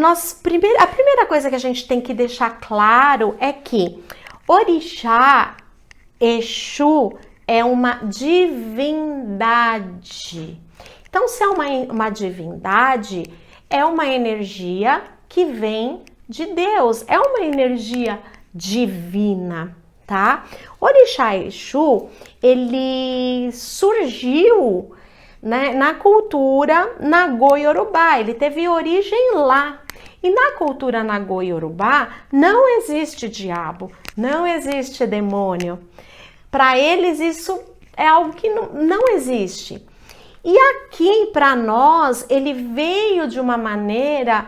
a primeira coisa que a gente tem que deixar claro é que orixá, Exu, é uma divindade. Então, se é uma divindade, é uma energia que vem de Deus, é uma energia divina, tá? Orixá Exu, ele surgiu, né, na cultura Nagô-Yorubá, ele teve origem lá. E na cultura Nagô-Yorubá não existe diabo, não existe demônio. Para eles isso é algo que não existe. E aqui para nós ele veio de uma maneira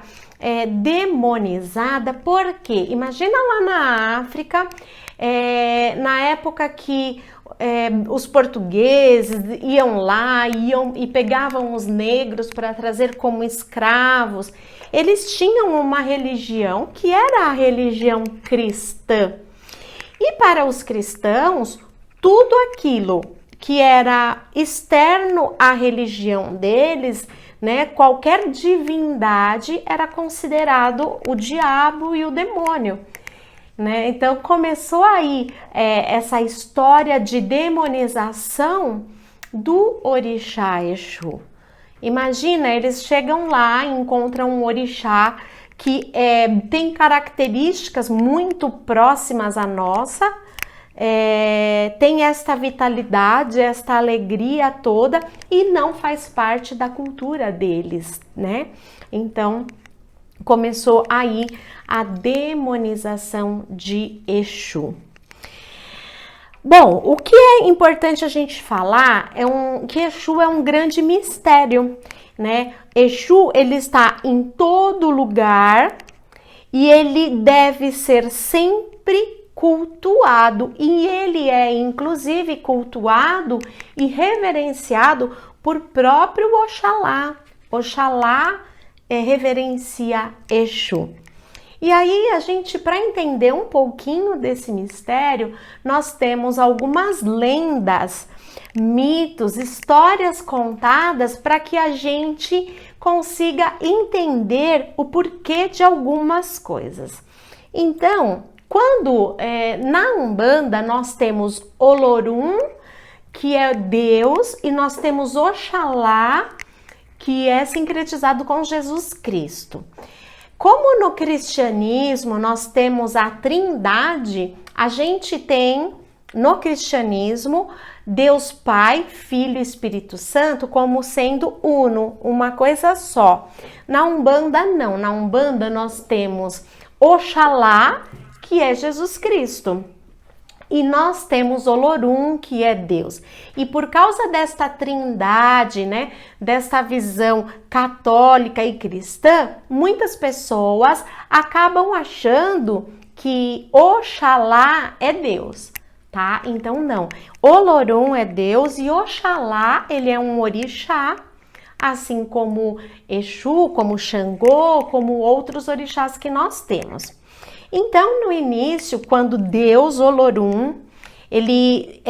demonizada, porque imagina lá na África, na época que os portugueses iam lá e pegavam os negros para trazer como escravos, eles tinham uma religião que era a religião cristã. E para os cristãos, tudo aquilo que era externo à religião deles, né, qualquer divindade era considerado o diabo e o demônio, né? Então começou aí essa história de demonização do orixá Exu. Imagina, eles chegam lá e encontram um orixá que tem características muito próximas à nossa, tem esta vitalidade, esta alegria toda e não faz parte da cultura deles, né? Então começou aí a demonização de Exu. Bom, o que é importante a gente falar que Exu é um grande mistério, né? Exu, ele está em todo lugar e ele deve ser sempre cultuado, e ele é inclusive cultuado e reverenciado por próprio Oxalá. Oxalá reverencia Exu. E aí a gente, para entender um pouquinho desse mistério, nós temos algumas lendas, mitos, histórias contadas para que a gente consiga entender o porquê de algumas coisas. Então, quando na Umbanda nós temos Olorum, que é Deus, e nós temos Oxalá, que é sincretizado com Jesus Cristo. Como no cristianismo nós temos a Trindade, a gente tem no cristianismo Deus Pai, Filho e Espírito Santo como sendo uno, uma coisa só. Na Umbanda não, na Umbanda nós temos Oxalá, que é Jesus Cristo. E nós temos Olorum, que é Deus. E por causa desta trindade, né, desta visão católica e cristã, muitas pessoas acabam achando que Oxalá é Deus, tá? Então não. Olorum é Deus e Oxalá, ele é um orixá, assim como Exu, como Xangô, como outros orixás que nós temos. Então, no início, quando Deus, Olorum, ele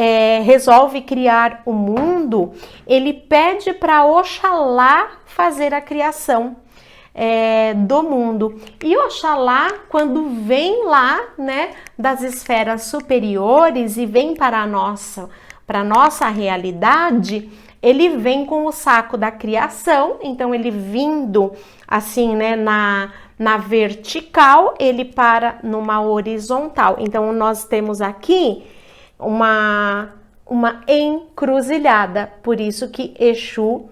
resolve criar o mundo, ele pede para Oxalá fazer a criação do mundo. E Oxalá, quando vem lá, né, das esferas superiores e vem para a nossa realidade, ele vem com o saco da criação, então ele vindo assim, né, na vertical, ele para numa horizontal. Então, nós temos aqui uma encruzilhada, por isso que Exu,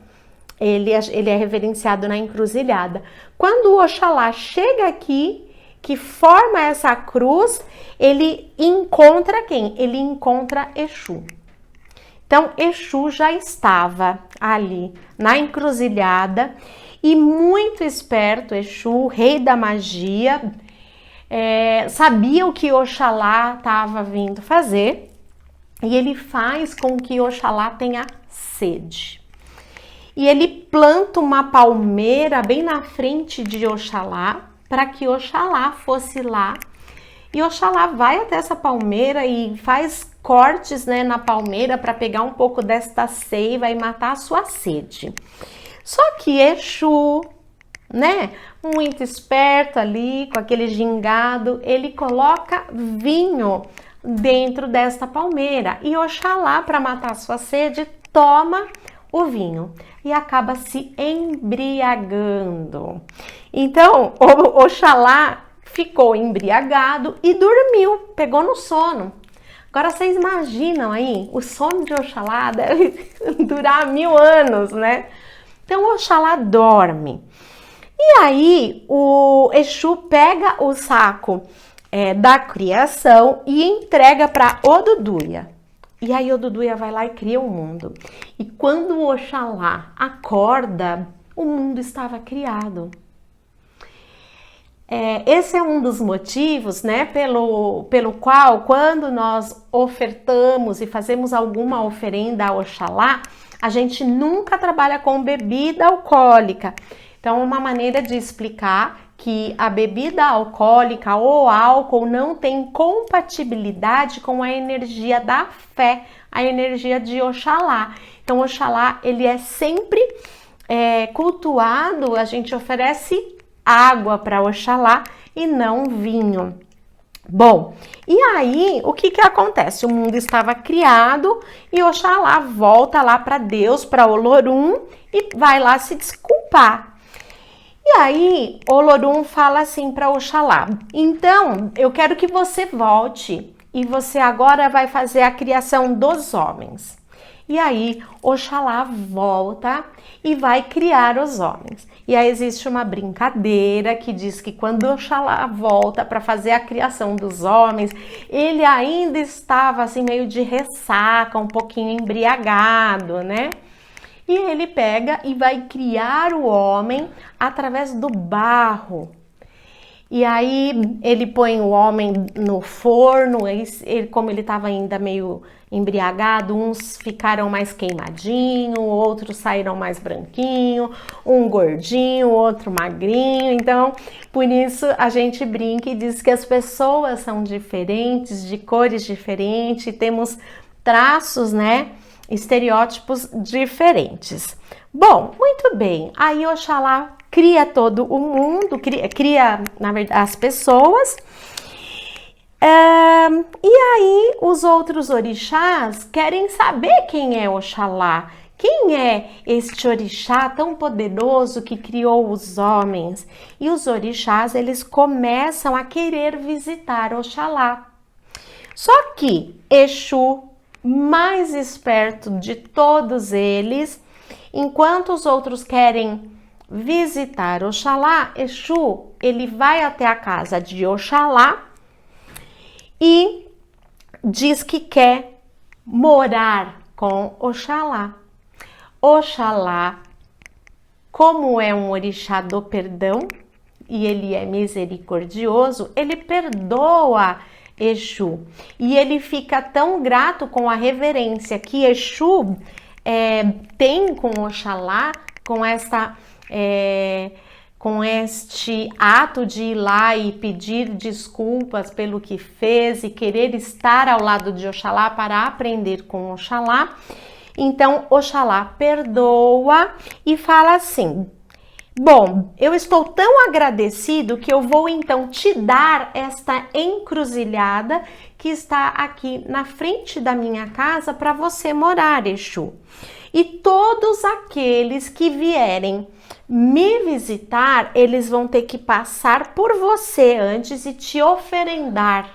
ele é reverenciado na encruzilhada. Quando o Oxalá chega aqui, que forma essa cruz, ele encontra quem? Ele encontra Exu. Então, Exu já estava ali na encruzilhada e muito esperto, Exu, rei da magia, sabia o que Oxalá estava vindo fazer e ele faz com que Oxalá tenha sede. E ele planta uma palmeira bem na frente de Oxalá para que Oxalá fosse lá. E Oxalá vai até essa palmeira e faz cortes, né, na palmeira para pegar um pouco desta seiva e matar a sua sede. Só que Exu, né, muito esperto ali, com aquele gingado, ele coloca vinho dentro desta palmeira e Oxalá, para matar sua sede, toma o vinho e acaba se embriagando. Então, Oxalá ficou embriagado e dormiu, pegou no sono. Agora vocês imaginam aí, o sono de Oxalá deve durar 1000 anos, né? Então Oxalá dorme. E aí o Exu pega o saco da criação e entrega para Oduduia. E aí Oduduia vai lá e cria o mundo. E quando o Oxalá acorda, o mundo estava criado. Esse é um dos motivos, né, pelo qual, quando nós ofertamos e fazemos alguma oferenda a Oxalá, a gente nunca trabalha com bebida alcoólica. Então, uma maneira de explicar que a bebida alcoólica ou álcool não tem compatibilidade com a energia da fé, a energia de Oxalá. Então, Oxalá, ele é sempre cultuado, a gente oferece água para Oxalá e não vinho. Bom, e aí o que acontece? O mundo estava criado e Oxalá volta lá para Deus, para Olorum, e vai lá se desculpar. E aí Olorum fala assim para Oxalá: então eu quero que você volte e você agora vai fazer a criação dos homens. E aí Oxalá volta e vai criar os homens. E aí existe uma brincadeira que diz que quando Oxalá volta para fazer a criação dos homens, ele ainda estava assim meio de ressaca, um pouquinho embriagado, né? E ele pega e vai criar o homem através do barro. E aí ele põe o homem no forno, como ele estava ainda meio embriagado, uns ficaram mais queimadinho, outros saíram mais branquinho, um gordinho, outro magrinho. Então, por isso a gente brinca e diz que as pessoas são diferentes, de cores diferentes, temos traços, né, estereótipos diferentes. Bom, muito bem, aí Oxalá cria todo o mundo, cria na verdade, as pessoas. E aí os outros orixás querem saber quem é Oxalá, quem é este orixá tão poderoso que criou os homens. E os orixás, eles começam a querer visitar Oxalá. Só que Exu, mais esperto de todos eles, enquanto os outros querem visitar Oxalá, Exu, ele vai até a casa de Oxalá e diz que quer morar com Oxalá. Oxalá, como é um orixá do perdão e ele é misericordioso, ele perdoa Exu. E ele fica tão grato com a reverência que Exu tem com Oxalá, com este ato de ir lá e pedir desculpas pelo que fez e querer estar ao lado de Oxalá para aprender com Oxalá. Então, Oxalá perdoa e fala assim: bom, eu estou tão agradecido que eu vou então te dar esta encruzilhada que está aqui na frente da minha casa para você morar, Exu. E todos aqueles que vierem me visitar, eles vão ter que passar por você antes e te oferendar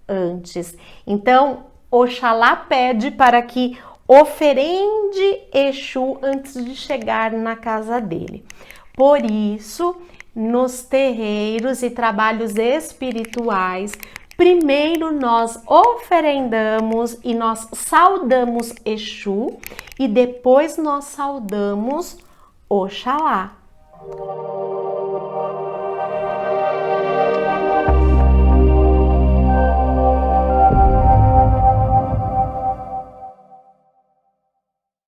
antes. Então, Oxalá pede para que oferende Exu antes de chegar na casa dele. Por isso, nos terreiros e trabalhos espirituais, primeiro nós oferendamos e nós saudamos Exu e depois nós saudamos Oxalá.